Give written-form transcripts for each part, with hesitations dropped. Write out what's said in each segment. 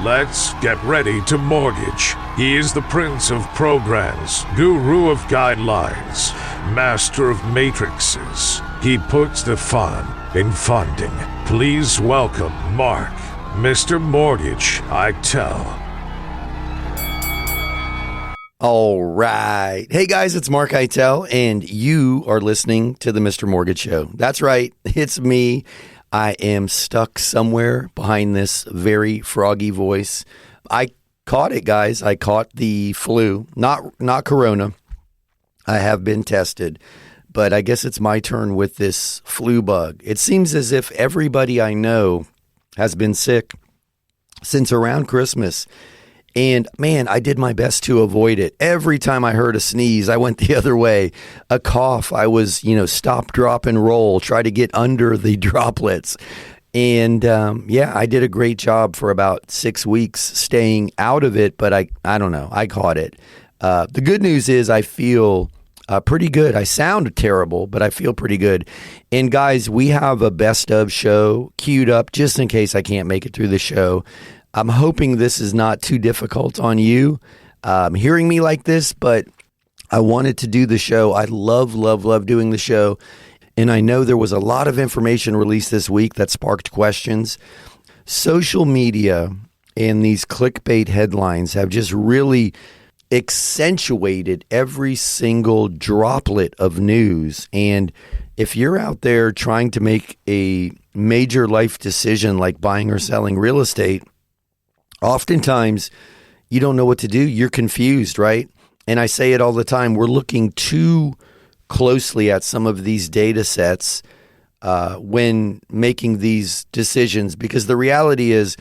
Let's get ready to mortgage. He is the prince of programs, guru of guidelines, master of matrices. He puts the fun in funding. Please welcome Mark, Mr. Mortgage Eitel. All right. Hey guys, it's Mark Eitel, and you are listening to the Mr. Mortgage Show. That's right. It's me. I am stuck somewhere behind this very froggy voice. I caught it, guys. I caught the flu, not corona. I have been tested, but I guess it's my turn with this flu bug. It seems as if everybody I know has been sick since around Christmas. And man, I did my best to avoid it. Every time I heard a sneeze, I went the other way. A cough, I was, stop, drop, and roll, try to get under the droplets. And I did a great job for about 6 weeks staying out of it, but I don't know, I caught it. The good news is I feel pretty good. I sound terrible, but I feel pretty good. And guys, we have a best of show queued up just in case I can't make it through the show. I'm hoping this is not too difficult on you hearing me like this, but I wanted to do the show. I love doing the show. And I know there was a lot of information released this week that sparked questions. Social media and these clickbait headlines have just really accentuated every single droplet of news. And if you're out there trying to make a major life decision like buying or selling real estate, oftentimes, you don't know what to do. You're confused, right? And I say it all the time. We're looking too closely at some of these data sets when making these decisions, because the reality is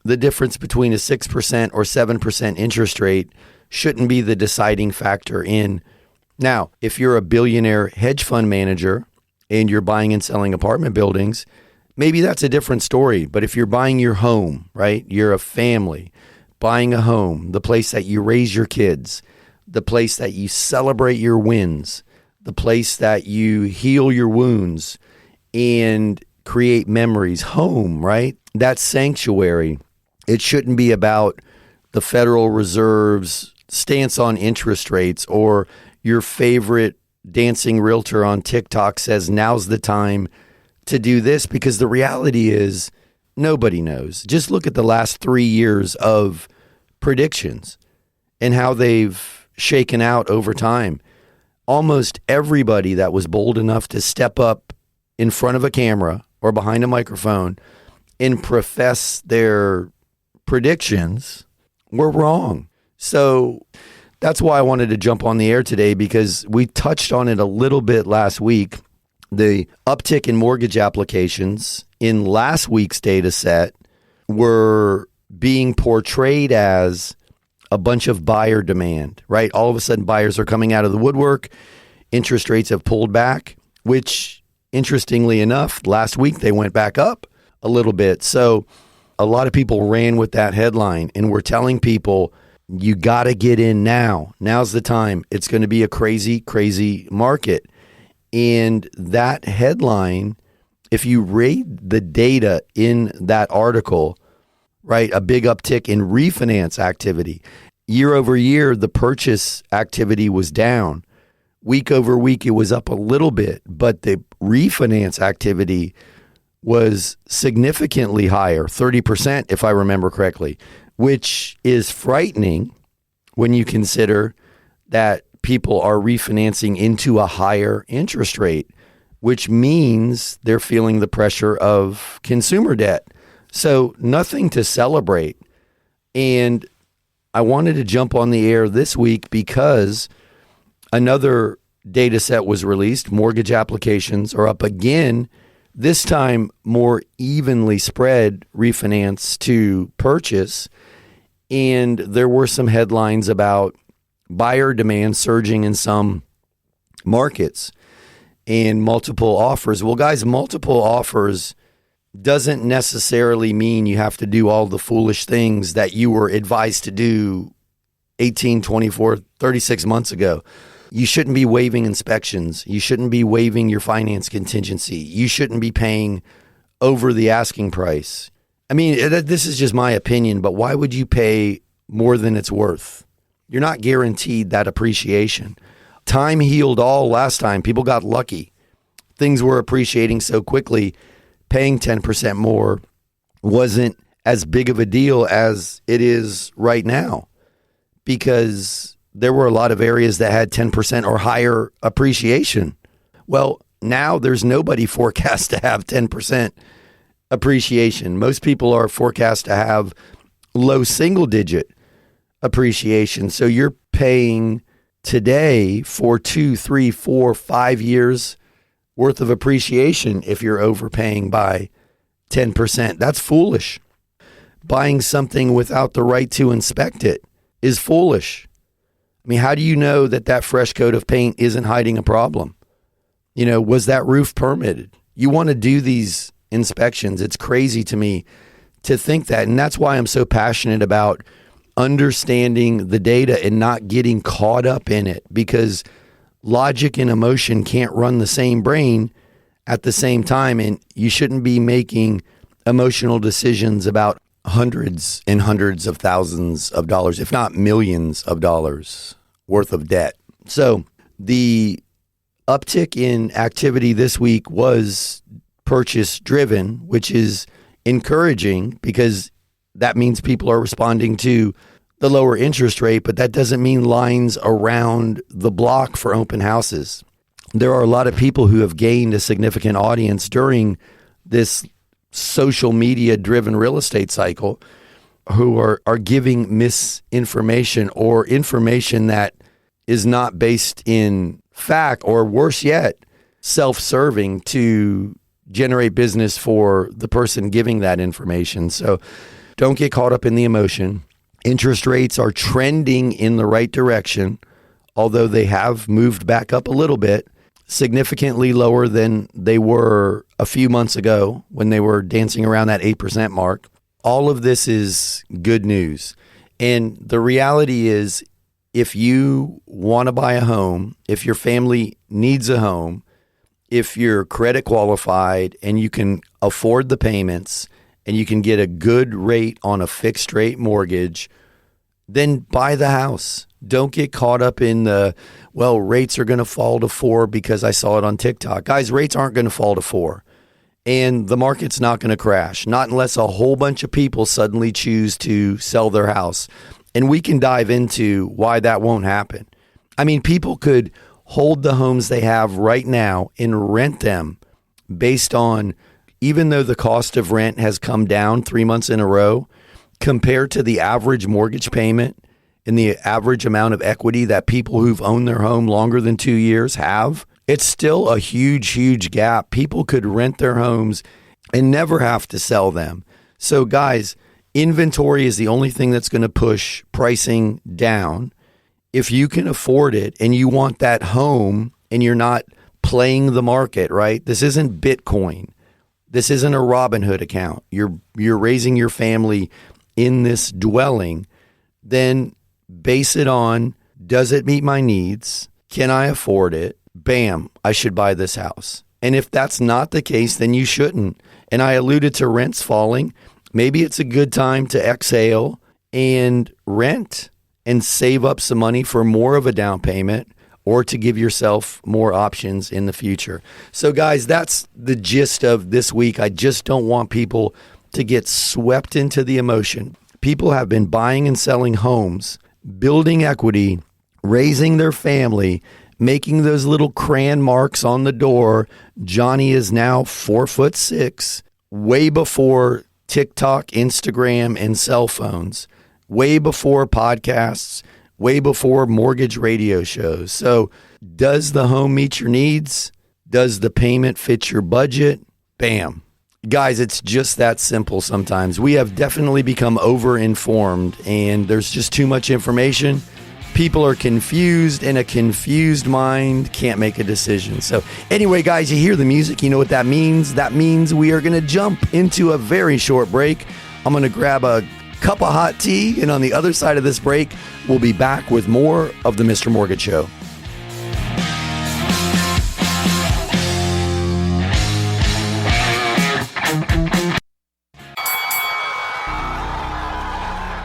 the difference between a 6% or 7% interest rate shouldn't be the deciding factor in. Now, if you're a billionaire hedge fund manager and you're buying and selling apartment buildings, maybe that's a different story. But if you're buying your home, right? You're a family buying a home, the place that you raise your kids, the place that you celebrate your wins, the place that you heal your wounds and create memories, home, right? That sanctuary. It shouldn't be about the Federal Reserve's stance on interest rates or your favorite dancing realtor on TikTok says now's the time to do this, because the reality is nobody knows. Just look at the last 3 years of predictions and how they've shaken out over time. Almost everybody that was bold enough to step up in front of a camera or behind a microphone and profess their predictions were wrong. So that's why I wanted to jump on the air today, because we touched on it a little bit last week. The uptick in mortgage applications in last week's data set were being portrayed as a bunch of buyer demand, right? All of a sudden, buyers are coming out of the woodwork. Interest rates have pulled back, which, interestingly enough, last week they went back up a little bit. So a lot of people ran with that headline, and we're telling people, you got to get in now. Now's the time. It's going to be a crazy, crazy market. And that headline, if you read the data in that article, right, a big uptick in refinance activity. Year over year, the purchase activity was down. Week over week, it was up a little bit, but the refinance activity was significantly higher, 30%, if I remember correctly, which is frightening when you consider that people are refinancing into a higher interest rate, which means they're feeling the pressure of consumer debt. So nothing to celebrate. And I wanted to jump on the air this week because another data set was released. Mortgage applications are up again, this time more evenly spread refinance to purchase. And there were some headlines about buyer demand surging in some markets and multiple offers. Well, guys, multiple offers doesn't necessarily mean you have to do all the foolish things that you were advised to do 18, 24, 36 months ago. You shouldn't be waiving inspections. You shouldn't be waiving your finance contingency. You shouldn't be paying over the asking price. I mean, this is just my opinion, but why would you pay more than it's worth? You're not guaranteed that appreciation. Time healed all last time. People got lucky. Things were appreciating so quickly. Paying 10% more wasn't as big of a deal as it is right now, because there were a lot of areas that had 10% or higher appreciation. Well, now there's nobody forecast to have 10% appreciation. Most people are forecast to have low single digit appreciation. So you're paying today for 2, 3, 4, 5 years worth of appreciation if you're overpaying by 10%. That's foolish. Buying something without the right to inspect it is foolish. I mean, how do you know that that fresh coat of paint isn't hiding a problem? You know, was that roof permitted? You want to do these inspections. It's crazy to me to think that. And that's why I'm so passionate about understanding the data and not getting caught up in it, because logic and emotion can't run the same brain at the same time. And you shouldn't be making emotional decisions about hundreds and hundreds of thousands of dollars, if not millions of dollars worth of debt. So the uptick in activity this week was purchase driven, which is encouraging because that means people are responding to the lower interest rate, but that doesn't mean lines around the block for open houses. There are a lot of people who have gained a significant audience during this social media driven real estate cycle who are giving misinformation or information that is not based in fact, or worse yet, self-serving to generate business for the person giving that information. So don't get caught up in the emotion. Interest rates are trending in the right direction, although they have moved back up a little bit, significantly lower than they were a few months ago when they were dancing around that 8% mark. All of this is good news. And the reality is, if you want to buy a home, if your family needs a home, if you're credit qualified and you can afford the payments and you can get a good rate on a fixed rate mortgage, then buy the house. Don't get caught up in the, well, rates are going to fall to 4 because I saw it on TikTok. Guys, rates aren't going to fall to 4. And the market's not going to crash, not unless a whole bunch of people suddenly choose to sell their house. And we can dive into why that won't happen. I mean, people could hold the homes they have right now and rent them based on, even though the cost of rent has come down 3 months in a row, compared to the average mortgage payment and the average amount of equity that people who've owned their home longer than 2 years have, it's still a huge, huge gap. People could rent their homes and never have to sell them. So guys, inventory is the only thing that's going to push pricing down. If you can afford it and you want that home and you're not playing the market, right? This isn't Bitcoin. This isn't a Robinhood account. You're raising your family in this dwelling. Then base it on, does it meet my needs? Can I afford it? Bam, I should buy this house. And if that's not the case, then you shouldn't. And I alluded to rents falling. Maybe it's a good time to exhale and rent and save up some money for more of a down payment, or to give yourself more options in the future. So guys, that's the gist of this week. I just don't want people to get swept into the emotion. People have been buying and selling homes, building equity, raising their family, making those little crayon marks on the door. Johnny is now 4'6", way before TikTok, Instagram, and cell phones, way before podcasts, way before mortgage radio shows. So does the home meet your needs? Does the payment fit your budget? Bam. Guys, it's just that simple sometimes. We have definitely become over-informed and there's just too much information. People are confused, and a confused mind can't make a decision. So anyway, guys, you hear the music. You know what that means? That means we are going to jump into a very short break. I'm going to grab a cup of hot tea, and on the other side of this break, we'll be back with more of the Mr. Mortgage Show.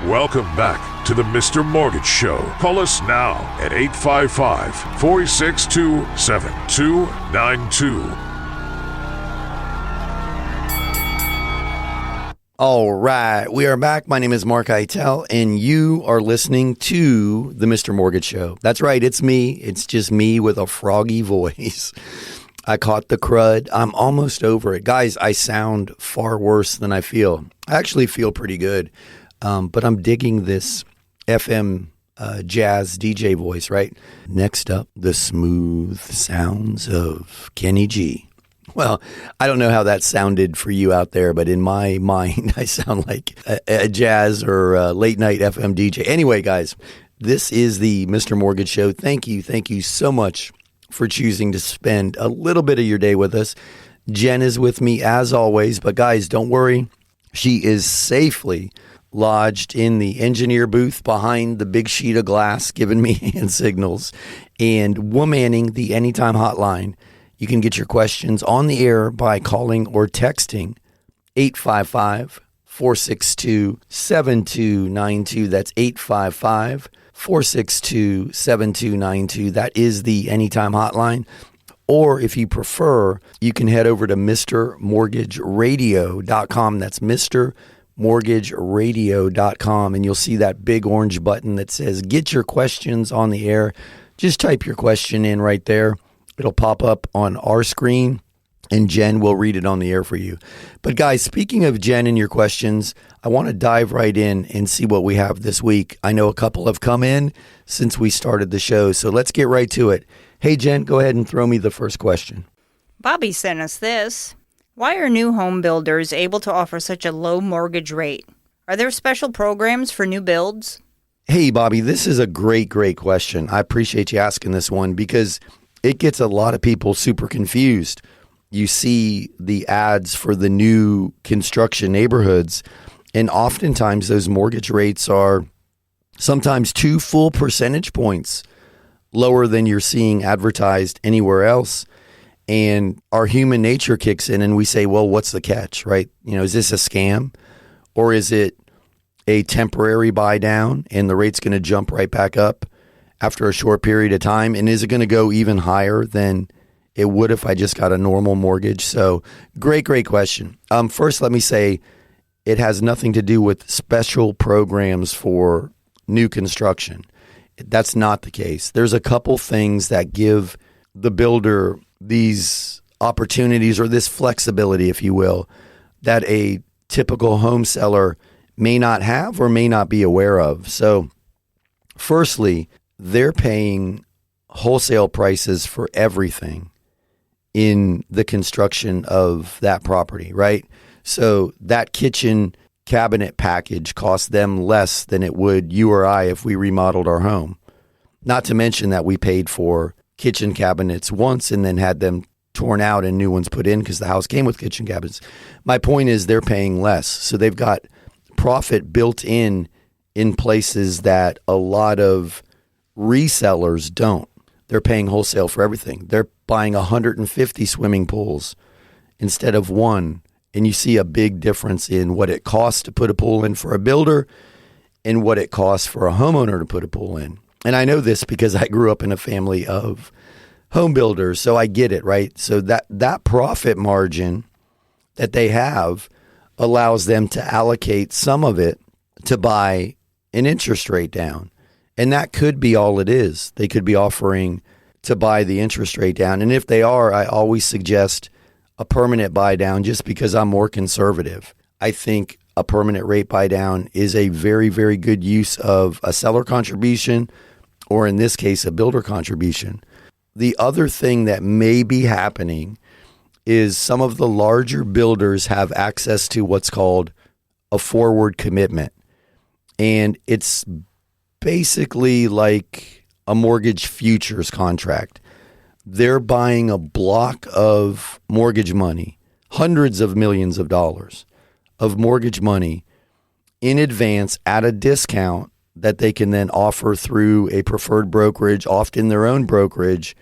Welcome back to the Mr. Mortgage Show. Call us now at 855-462-7292. All right, we are back. My name is Mark Eitel, and you are listening to the Mr. Mortgage Show. That's right, it's me. It's just me with a froggy voice. I caught the crud. I'm almost over it. Guys, I sound far worse than I feel. I actually feel pretty good, but I'm digging this FM jazz DJ voice, right? Next up, the smooth sounds of Kenny G. Well, I don't know how that sounded for you out there, but in my mind, I sound like a jazz or a late night FM DJ. Anyway, guys, this is the Mr. Mortgage Show. Thank you so much for choosing to spend a little bit of your day with us. Jen is with me as always, but guys, don't worry. She is safely lodged in the engineer booth behind the big sheet of glass, giving me hand signals and womaning the Anytime hotline. You can get your questions on the air by calling or texting 855-462-7292. That's 855-462-7292. That is the Anytime hotline. Or if you prefer, you can head over to MrMortgageRadio.com. That's MrMortgageRadio.com. And you'll see that big orange button that says get your questions on the air. Just type your question in right there. It'll pop up on our screen, and Jen will read it on the air for you. But guys, speaking of Jen and your questions, I want to dive right in and see what we have this week. I know a couple have come in since we started the show, so let's get right to it. Hey, Jen, go ahead and throw me the first question. Bobby sent us this. Why are new home builders able to offer such a low mortgage rate? Are there special programs for new builds? Hey, Bobby, this is a great question. I appreciate you asking this one because it gets a lot of people super confused. You see the ads for the new construction neighborhoods, and oftentimes those mortgage rates are sometimes 2 full percentage points lower than you're seeing advertised anywhere else. And our human nature kicks in and we say, well, what's the catch, right? You know, is this a scam or is it a temporary buy down and the rate's going to jump right back up after a short period of time? And is it going to go even higher than it would if I just got a normal mortgage? So great question. First, let me say it has nothing to do with special programs for new construction. That's not the case. There's a couple things that give the builder these opportunities or this flexibility, if you will, that a typical home seller may not have or may not be aware of. So firstly, they're paying wholesale prices for everything in the construction of that property, right? So that kitchen cabinet package costs them less than it would you or I if we remodeled our home. Not to mention that we paid for kitchen cabinets once and then had them torn out and new ones put in because the house came with kitchen cabinets. My point is they're paying less. So they've got profit built in places that a lot of resellers don't. They're paying wholesale for everything. They're buying 150 swimming pools instead of one. And you see a big difference in what it costs to put a pool in for a builder and what it costs for a homeowner to put a pool in. And I know this because I grew up in a family of home builders, so I get it, right? So that profit margin that they have allows them to allocate some of it to buy an interest rate down. And that could be all it is. They could be offering to buy the interest rate down. And if they are, I always suggest a permanent buy down just because I'm more conservative. I think a permanent rate buy down is a very, very good use of a seller contribution, or in this case, a builder contribution. The other thing that may be happening is some of the larger builders have access to what's called a forward commitment. And it's basically like a mortgage futures contract. They're buying a block of mortgage money, hundreds of millions of dollars of mortgage money in advance at a discount that they can then offer through a preferred brokerage, often their own brokerage,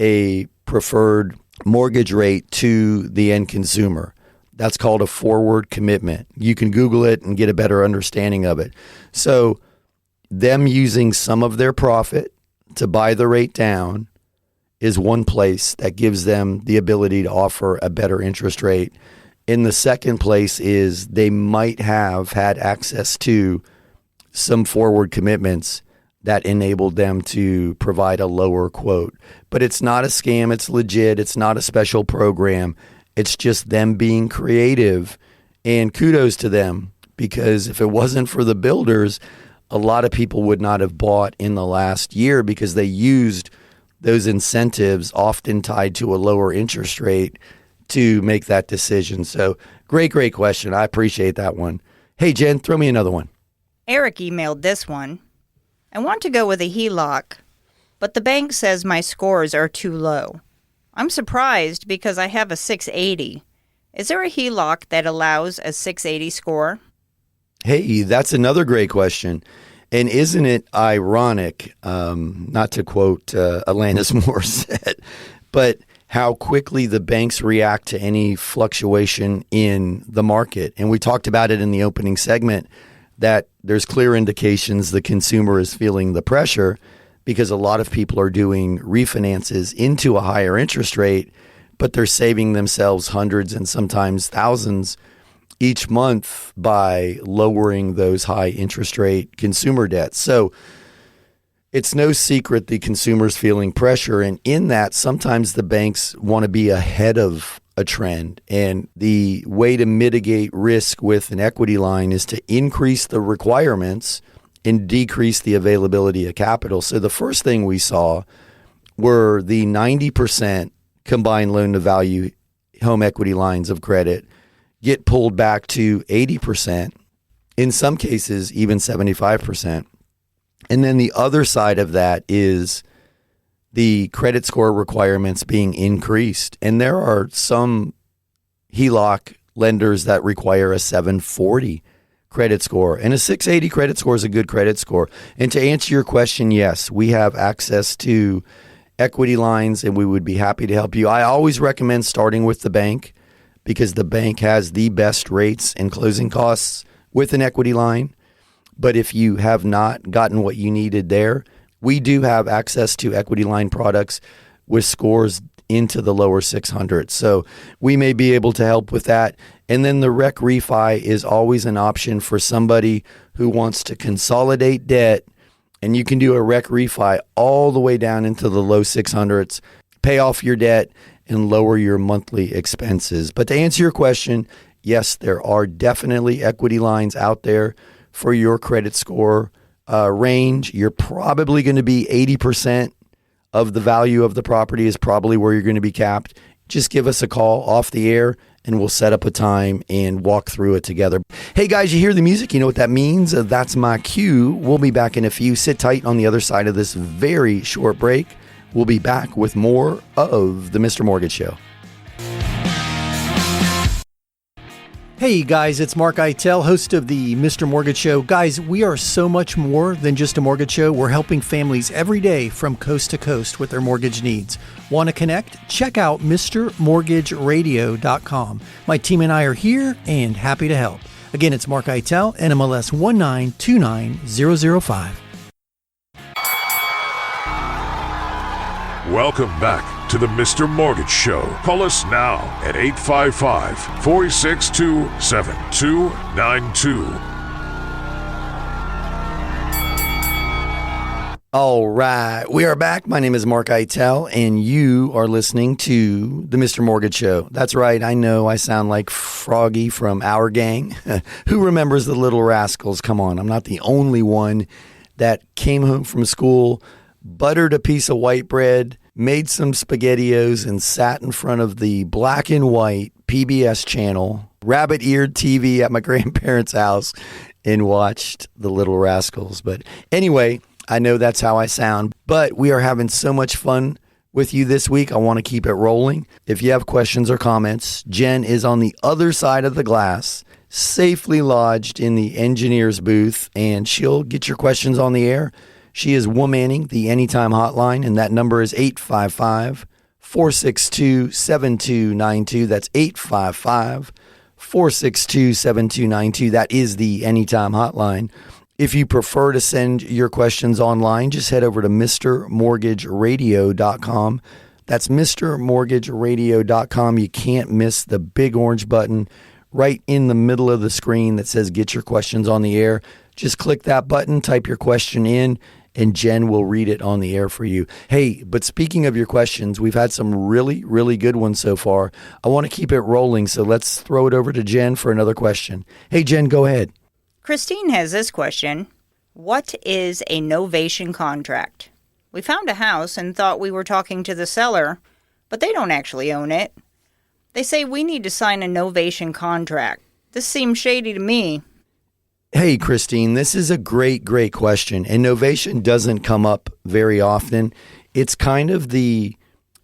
a preferred mortgage rate to the end consumer. That's called a forward commitment. You can Google it and get a better understanding of it. So them using some of their profit to buy the rate down is one place that gives them the ability to offer a better interest rate. In the second place is they might have had access to some forward commitments that enabled them to provide a lower quote. But it's not a scam. It's legit. It's not a special program. It's just them being creative, and kudos to them, because if it wasn't for the builders, a lot of people would not have bought in the last year because they used those incentives, often tied to a lower interest rate, to make that decision. So great question. I appreciate that one. Hey, Jen, throw me another one. Eric emailed this one. I want to go with a HELOC, but the bank says my scores are too low. I'm surprised because I have a 680. Is there a HELOC that allows a 680 score? Hey, that's another great question. And isn't it ironic, not to quote Alanis Morissette, but how quickly the banks react to any fluctuation in the market. And we talked about it in the opening segment, that there's clear indications the consumer is feeling the pressure because a lot of people are doing refinances into a higher interest rate, but they're saving themselves hundreds and sometimes thousands each month by lowering those high interest rate consumer debts. So it's no secret the consumer's feeling pressure. And in that, sometimes the banks want to be ahead of a trend. And the way to mitigate risk with an equity line is to increase the requirements and decrease the availability of capital. So the first thing we saw were the 90% combined loan to value home equity lines of credit get pulled back to 80%, in some cases even 75%. And then the other side of that is the credit score requirements being increased. And there are some HELOC lenders that require a 740 credit score. And a 680 credit score is a good credit score. And to answer your question, yes, we have access to equity lines and we would be happy to help you. I always recommend starting with the bank because the bank has the best rates and closing costs with an equity line. But if you have not gotten what you needed there, we do have access to equity line products with scores into the lower 600s. So we may be able to help with that. And then the rec refi is always an option for somebody who wants to consolidate debt. And you can do a rec refi all the way down into the low 600s, pay off your debt and lower your monthly expenses. But to answer your question, yes, there are definitely equity lines out there for your credit score range. You're probably going to be 80% of the value of the property is probably where you're going to be capped. Just give us a call off the air and we'll set up a time and walk through it together. Hey guys, you hear the music? You know what that means? That's my cue. We'll be back in a few. Sit tight on the other side of this very short break. We'll be back with more of the Mr. Mortgage Show. Hey guys, it's Mark Eitel, host of the Mr. Mortgage Show. Guys, we are so much more than just a mortgage show. We're helping families every day from coast to coast with their mortgage needs. Want to connect? Check out MrMortgageRadio.com. My team and I are here and happy to help. Again, it's Mark Eitel, NMLS 1929005. Welcome back to the Mr. Mortgage Show. Call us now at 855-462-7292. All right, we are back. My name is Mark Eitel, and you are listening to the Mr. Mortgage Show. That's right. I know I sound like Froggy from Our Gang. Who remembers the Little Rascals? Come on, I'm not the only one that came home from school, buttered a piece of white bread, made some SpaghettiOs, and sat in front of the black and white PBS channel, rabbit-eared TV at my grandparents' house, and watched the Little Rascals. But anyway, I know that's how I sound, but we are having so much fun with you this week. I want to keep it rolling. If you have questions or comments, Jen is on the other side of the glass, safely lodged in the engineer's booth, and she'll get your questions on the air. She is womanning the Anytime hotline, and that number is 855-462-7292. That's 855 462-7292. That is the Anytime hotline. If you prefer to send your questions online, just head over to mrmortgageradio.com. That's mrmortgageradio.com. You can't miss the big orange button right in the middle of the screen that says get your questions on the air. Just click that button, type your question in, and Jen will read it on the air for you. Hey, but speaking of your questions, we've had some really, really good ones so far. I want to keep it rolling, so let's throw it over to Jen for another question. Hey, Jen, go ahead. Christine has this question. What is a novation contract? We found a house and thought we were talking to the seller, but they don't actually own it. They say we need to sign a novation contract. This seems shady to me. Hey, Christine, this is a great, great question. And novation doesn't come up very often. It's kind of the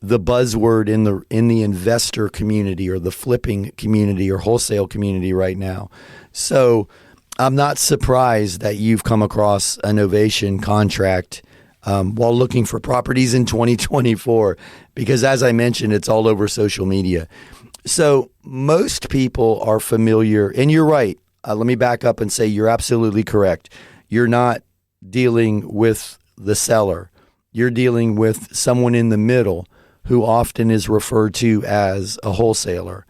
buzzword in the investor community or the flipping community or wholesale community right now. So I'm not surprised that you've come across a novation contract while looking for properties in 2024, because as I mentioned, it's all over social media. So most people are familiar, and you're right. Let me back up and say you're absolutely correct. You're not dealing with the seller. You're dealing with someone in the middle who often is referred to as a wholesaler.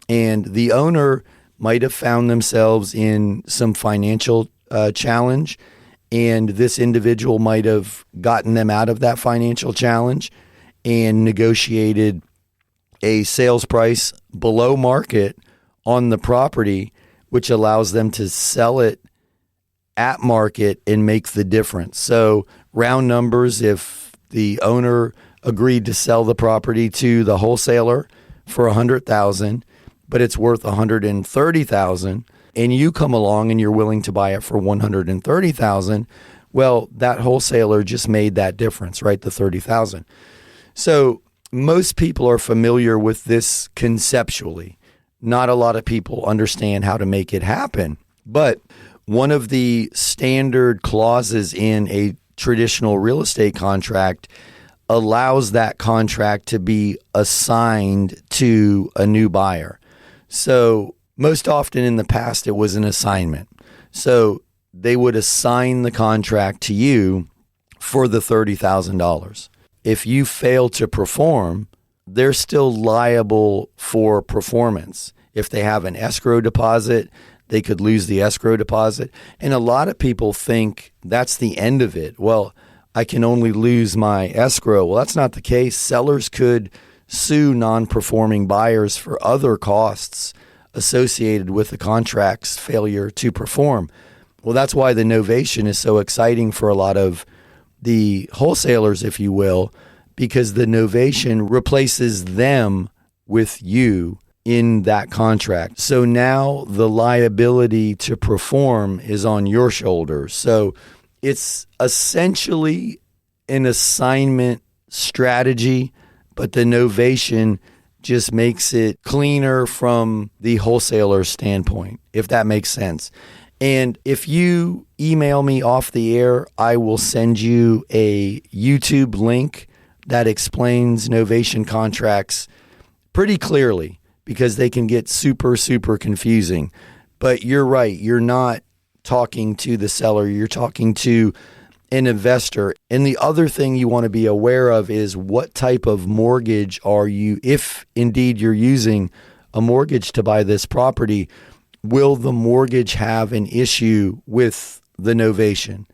And the owner might have found themselves in some financial challenge, and this individual might have gotten them out of that financial challenge and negotiated a sales price below market on the property, which allows them to sell it at market and make the difference. So round numbers, if the owner agreed to sell the property to the wholesaler for $100,000, but it's worth $130,000, and you come along and you're willing to buy it for $130,000, well, that wholesaler just made that difference, right? The $30,000. So most people are familiar with this conceptually. Not a lot of people understand how to make it happen. But one of the standard clauses in a traditional real estate contract allows that contract to be assigned to a new buyer. So most often in the past, it was an assignment. So they would assign the contract to you for the $30,000. If you fail to perform, they're still liable for performance. If they have an escrow deposit, they could lose the escrow deposit. And a lot of people think that's the end of it. Well, I can only lose my escrow. Well, that's not the case. Sellers could sue non-performing buyers for other costs associated with the contract's failure to perform. Well, that's why the novation is so exciting for a lot of the wholesalers, if you will, because the novation replaces them with you in that contract. So now the liability to perform is on your shoulders. So it's essentially an assignment strategy, but the novation just makes it cleaner from the wholesaler standpoint, if that makes sense. And if you email me off the air, I will send you a YouTube link that explains novation contracts pretty clearly, because they can get super, super confusing. But you're right. You're not talking to the seller. You're talking to an investor. And the other thing you want to be aware of is what type of mortgage are you, if indeed you're using a mortgage to buy this property, will the mortgage have an issue with the novation?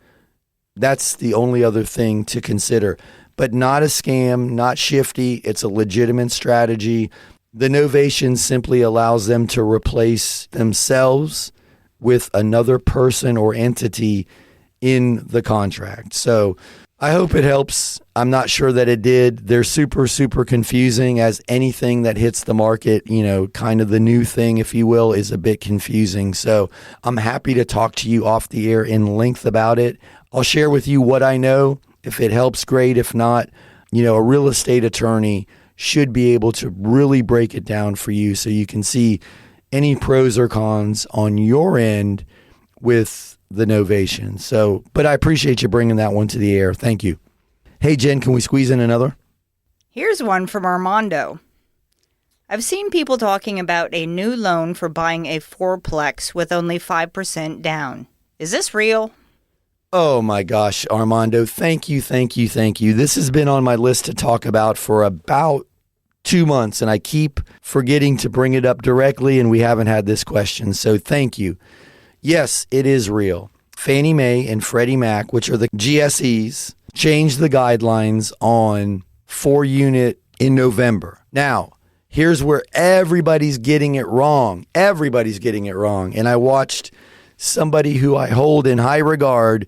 That's the only other thing to consider. But not a scam, not shifty. It's a legitimate strategy. The novation simply allows them to replace themselves with another person or entity in the contract. So I hope it helps. I'm not sure that it did. They're super, super confusing, as anything that hits the market, kind of the new thing, if you will, is a bit confusing. So I'm happy to talk to you off the air in length about it. I'll share with you what I know. If it helps, great. If not, a real estate attorney should be able to really break it down for you so you can see any pros or cons on your end with the novation. So, but I appreciate you bringing that one to the air. Thank you. Hey, Jen, can we squeeze in another? Here's one from Armando. I've seen people talking about a new loan for buying a fourplex with only 5% down. Is this real? Oh my gosh, Armando, thank you. This has been on my list to talk about for about 2 months, and I keep forgetting to bring it up directly, and we haven't had this question, so thank you. Yes, it is real. Fannie Mae and Freddie Mac, which are the GSEs, changed the guidelines on 4-unit in November. Now, here's where everybody's getting it wrong. And I watched somebody who I hold in high regard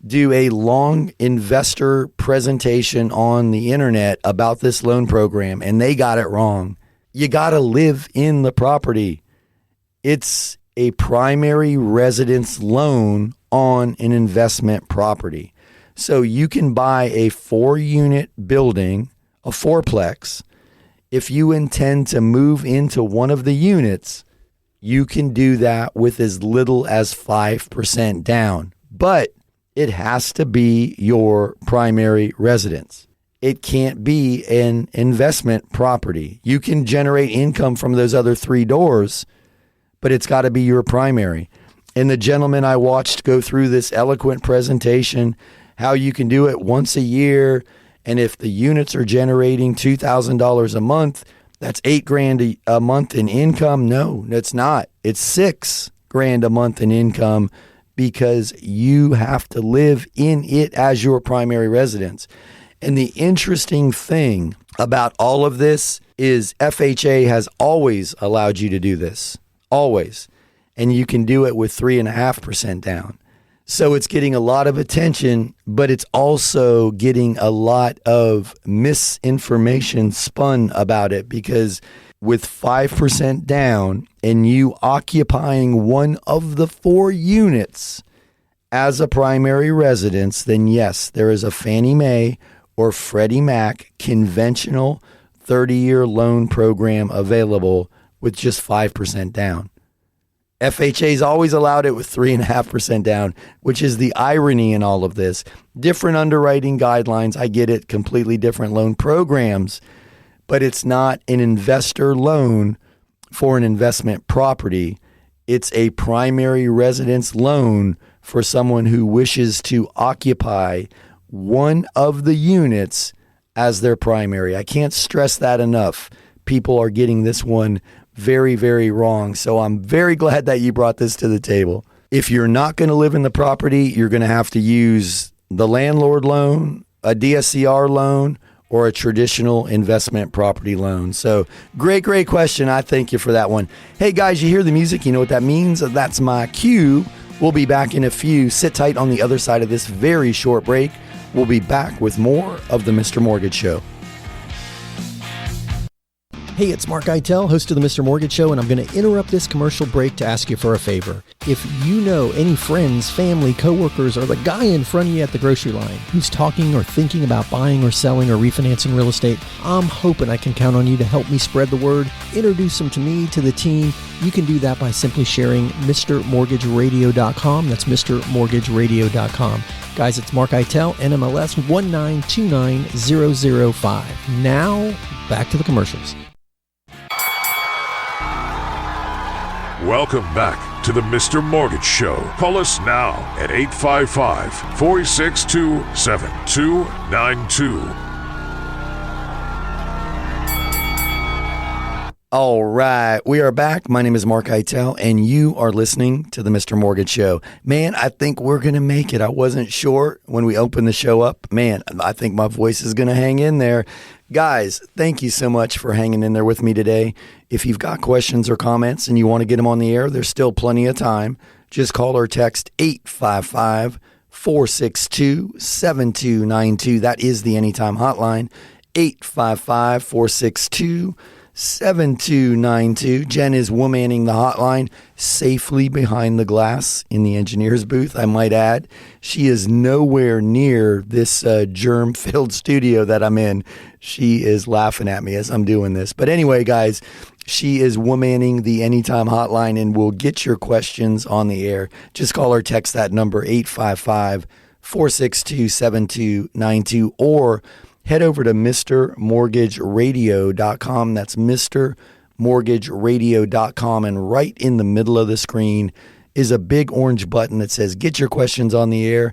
do a long investor presentation on the internet about this loan program, and they got it wrong. You got to live in the property. It's a primary residence loan on an investment property. So you can buy a 4-unit building, a fourplex. If you intend to move into one of the units, you can do that with as little as 5% down. But it has to be your primary residence. It can't be an investment property. You can generate income from those other 3 doors, but it's got to be your primary. And the gentleman I watched go through this eloquent presentation, how you can do it once a year, and if the units are generating $2,000 a month, that's $8,000 a month in income. No, it's not. It's $6,000 a month in income, because you have to live in it as your primary residence. And the interesting thing about all of this is FHA has always allowed you to do this. Always. And you can do it with 3.5% down. So it's getting a lot of attention, but it's also getting a lot of misinformation spun about it, because with 5% down and you occupying one of the 4 units as a primary residence, then yes, there is a Fannie Mae or Freddie Mac conventional 30-year loan program available with just 5% down. FHA's always allowed it with 3.5% down, which is the irony in all of this. Different underwriting guidelines, I get it, completely different loan programs, but it's not an investor loan for an investment property. It's a primary residence loan for someone who wishes to occupy one of the units as their primary. I can't stress that enough. People are getting this one very, very wrong. So I'm very glad that you brought this to the table. If you're not going to live in the property, you're going to have to use the landlord loan, a DSCR loan, or a traditional investment property loan. So great question. I thank you for that one. Hey guys, you hear the music. You know what that means? That's my cue. We'll be back in a few. Sit tight on the other side of this very short break. We'll be back with more of the Mr. Mortgage Show. Hey, it's Mark Eitel, host of the Mr. Mortgage Show, and I'm going to interrupt this commercial break to ask you for a favor. If you know any friends, family, coworkers, or the guy in front of you at the grocery line who's talking or thinking about buying or selling or refinancing real estate, I'm hoping I can count on you to help me spread the word, introduce them to me, to the team. You can do that by simply sharing MrMortgageRadio.com. That's MrMortgageRadio.com. Guys, it's Mark Eitel, NMLS 1929005. Now, back to the commercials. Welcome back to the Mr. Mortgage Show. Call us now at 855-462-7292. All right, we are back. My name is Mark Eitel, and you are listening to the Mr. Mortgage Show. Man, I think we're going to make it. I wasn't sure when we opened the show up. Man, I think my voice is going to hang in there. Guys, thank you so much for hanging in there with me today. If you've got questions or comments and you want to get them on the air, there's still plenty of time. Just call or text 855-462-7292. That is the Anytime Hotline, 855-462-7292. Jen is womanning the hotline safely behind the glass in the engineer's booth, I might add. She is nowhere near this germ-filled studio that I'm in. She is laughing at me as I'm doing this. But anyway, guys, she is womanning the Anytime Hotline and will get your questions on the air. Just call or text that number, 855-462-7292, or head over to MrMortgageRadio.com. That's Mr. MrMortgageRadio.com, and right in the middle of the screen is a big orange button that says get your questions on the air.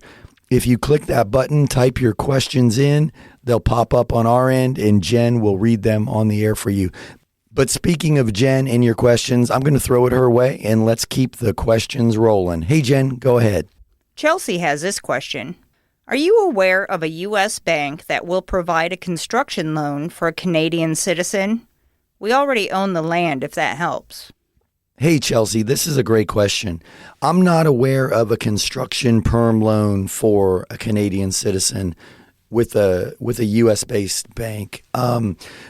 If you click that button, type your questions in, they'll pop up on our end and Jen will read them on the air for you. But speaking of Jen and your questions, I'm going to throw it her way and let's keep the questions rolling. Hey, Jen, go ahead. Chelsea has this question. Are you aware of a U.S. bank that will provide a construction loan for a Canadian citizen? We already own the land, if that helps. Hey, Chelsea, this is a great question. I'm not aware of a construction perm loan for a Canadian citizen with a U.S.-based bank.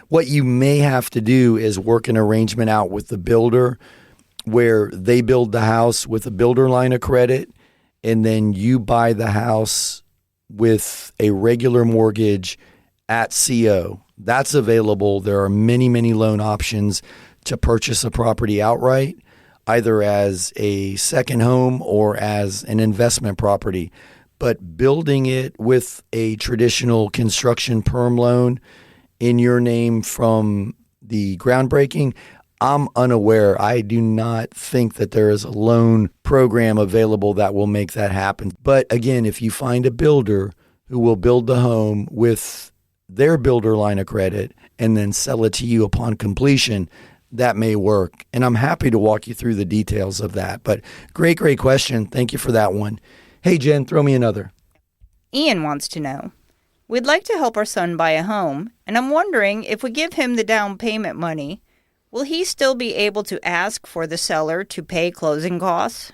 What you may have to do is work an arrangement out with the builder where they build the house with a builder line of credit, and then you buy the house with a regular mortgage at CO. That's available. There are many, many loan options to purchase a property outright, either as a second home or as an investment property. But building it with a traditional construction perm loan in your name from the groundbreaking, I'm unaware. I do not think that there is a loan program available that will make that happen. But again, if you find a builder who will build the home with their builder line of credit and then sell it to you upon completion, that may work. And I'm happy to walk you through the details of that. But great question. Thank you for that one. Hey, Jen, throw me another. Ian wants to know. We'd like to help our son buy a home, and I'm wondering if we give him the down payment money, will he still be able to ask for the seller to pay closing costs?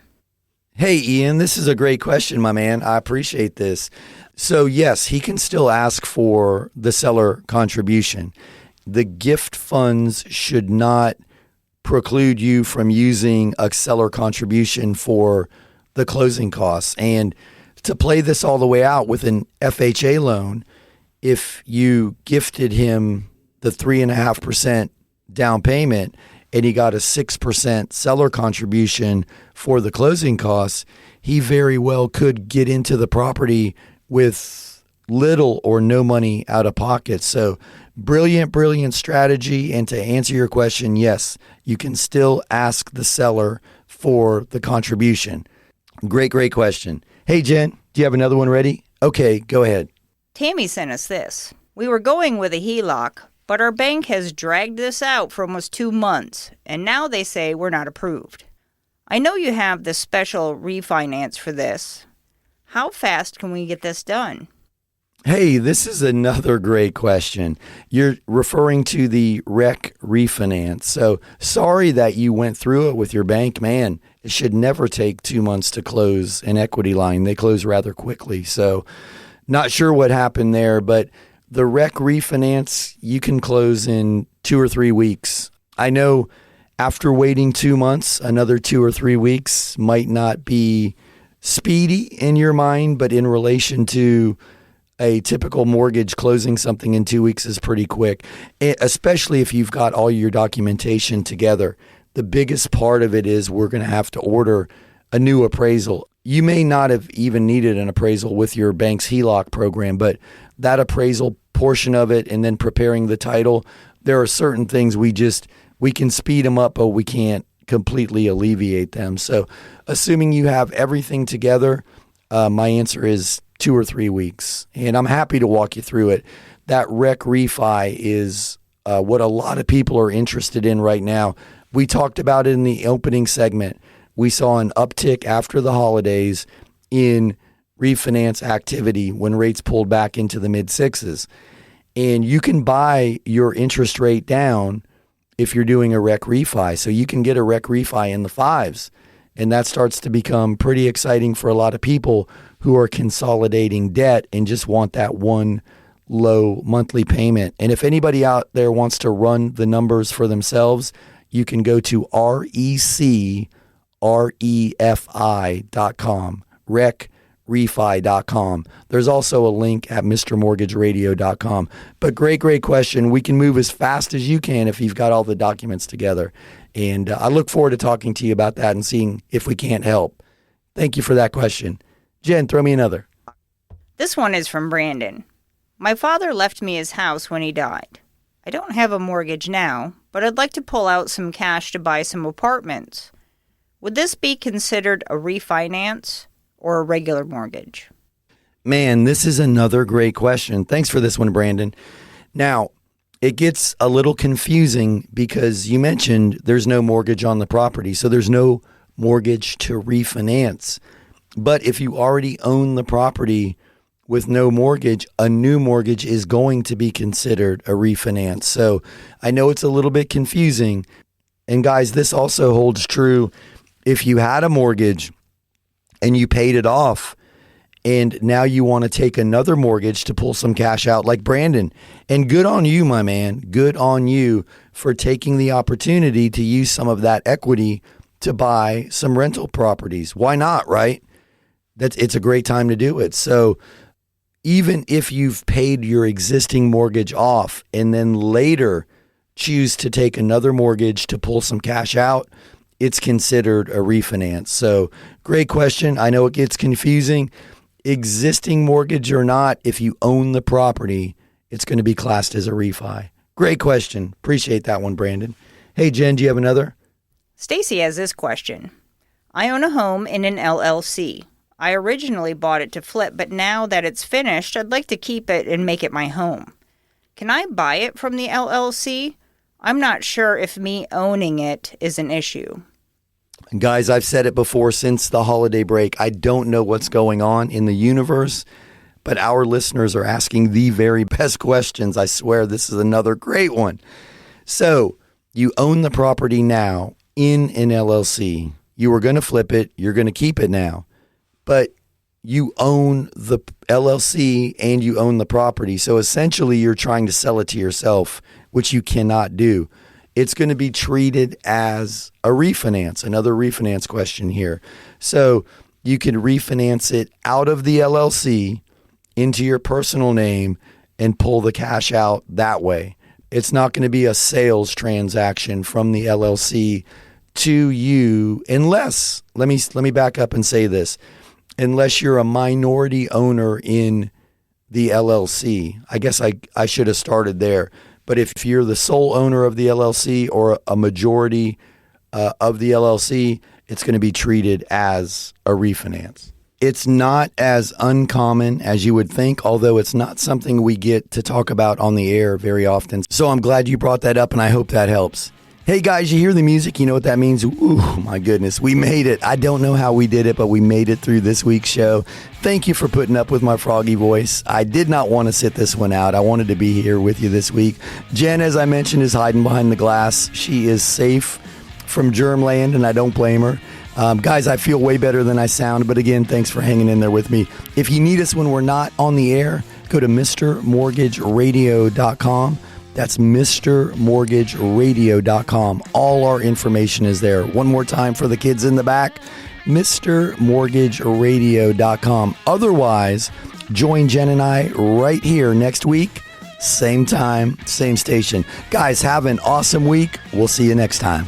Hey, Ian, this is a great question, my man. I appreciate this. So, yes, he can still ask for the seller contribution. The gift funds should not preclude you from using a seller contribution for the closing costs. And to play this all the way out with an FHA loan, if you gifted him the 3.5% down payment and he got a 6% seller contribution for the closing costs, he very well could get into the property with little or no money out of pocket. So brilliant strategy. And to answer your question, yes, you can still ask the seller for the contribution. Great question. Hey, Jen, do you have another one ready? Okay, go ahead. Tammy sent us this. We were going with a HELOC, but our bank has dragged this out for almost 2 months, and now they say we're not approved. I know you have the special refinance for this. How fast can we get this done? Hey, this is another great question. You're referring to the REC refinance. So sorry that you went through it with your bank. Man, it should never take 2 months to close an equity line. They close rather quickly. So not sure what happened there, but the REC refinance, you can close in 2 or 3 weeks. I know after waiting 2 months, another 2 or 3 weeks might not be speedy in your mind, but in relation to a typical mortgage, closing something in 2 weeks is pretty quick, especially if you've got all your documentation together. The biggest part of it is we're going to have to order a new appraisal. You may not have even needed an appraisal with your bank's HELOC program, but that appraisal portion of it and then preparing the title, there are certain things we can speed them up, but we can't completely alleviate them. So assuming you have everything together, my answer is 2 or 3 weeks. And I'm happy to walk you through it. That REC refi is what a lot of people are interested in right now. We talked about it in the opening segment. We saw an uptick after the holidays in refinance activity when rates pulled back into the mid-sixes. And you can buy your interest rate down if you're doing a REC refi. So you can get a REC refi in the 5s. And that starts to become pretty exciting for a lot of people who are consolidating debt and just want that one low monthly payment. And if anybody out there wants to run the numbers for themselves, you can go to recrefi.com, recrefi.com. There's also a link at MrMortgageRadio.com. But great question. We can move as fast as you can if you've got all the documents together. And I look forward to talking to you about that and seeing if we can't help. Thank you for that question. Jen, throw me another. This one is from Brandon. My father left me his house when he died. I don't have a mortgage now, but I'd like to pull out some cash to buy some apartments. Would this be considered a refinance or a regular mortgage? Man, this is another great question. Thanks for this one, Brandon. Now, it gets a little confusing because you mentioned there's no mortgage on the property, so there's no mortgage to refinance. But if you already own the property with no mortgage, a new mortgage is going to be considered a refinance. So I know it's a little bit confusing. And guys, this also holds true if you had a mortgage and you paid it off and now you want to take another mortgage to pull some cash out like Brandon. And good on you, my man. Good on you for taking the opportunity to use some of that equity to buy some rental properties. Why not, right? It's a great time to do it. So even if you've paid your existing mortgage off and then later choose to take another mortgage to pull some cash out, it's considered a refinance. So great question. I know it gets confusing. Existing mortgage or not, if you own the property, it's going to be classed as a refi. Great question. Appreciate that one, Brandon. Hey, Jen, do you have another? Stacy has this question. I own a home in an LLC. I originally bought it to flip, but now that it's finished, I'd like to keep it and make it my home. Can I buy it from the LLC? I'm not sure if me owning it is an issue. Guys, I've said it before since the holiday break. I don't know what's going on in the universe, but our listeners are asking the very best questions. I swear this is another great one. So you own the property now in an LLC. You were going to flip it. You're going to keep it now. But you own the LLC and you own the property. So essentially you're trying to sell it to yourself, which you cannot do. It's going to be treated as a refinance, another refinance question here. So you can refinance it out of the LLC into your personal name and pull the cash out that way. It's not going to be a sales transaction from the LLC to you unless, let me back up and say this. Unless you're a minority owner in the LLC. I guess I should have started there. But if you're the sole owner of the LLC or a majority of the LLC, it's going to be treated as a refinance. It's not as uncommon as you would think, although it's not something we get to talk about on the air very often. So I'm glad you brought that up, and I hope that helps. Hey guys, you hear the music? You know what that means? Ooh, my goodness, we made it. I don't know how we did it, but we made it through this week's show. Thank you for putting up with my froggy voice. I did not want to sit this one out. I wanted to be here with you this week. Jen, as I mentioned, is hiding behind the glass. She is safe from germland, and I don't blame her. Guys, I feel way better than I sound, but again, thanks for hanging in there with me. If you need us when we're not on the air, go to MrMortgageRadio.com. That's MrMortgageRadio.com. All our information is there. One more time for the kids in the back, MrMortgageRadio.com. Otherwise, join Jen and I right here next week, same time, same station. Guys, have an awesome week. We'll see you next time.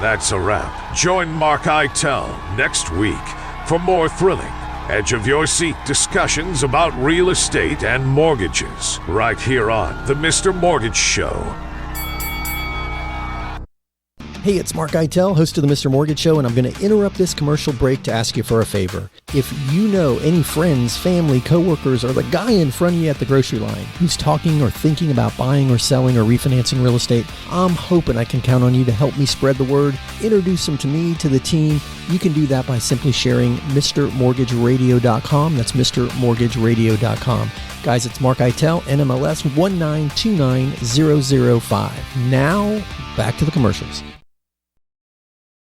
That's a wrap. Join Mark Eitel next week for more thrilling, edge-of-your-seat discussions about real estate and mortgages right here on The Mr. Mortgage Show. Hey, it's Mark Eitel, host of the Mr. Mortgage Show, and I'm going to interrupt this commercial break to ask you for a favor. If you know any friends, family, coworkers, or the guy in front of you at the grocery line who's talking or thinking about buying or selling or refinancing real estate, I'm hoping I can count on you to help me spread the word, introduce them to me, to the team. You can do that by simply sharing MrMortgageRadio.com. That's MrMortgageRadio.com. Guys, it's Mark Eitel, NMLS 1929005. Now, back to the commercials.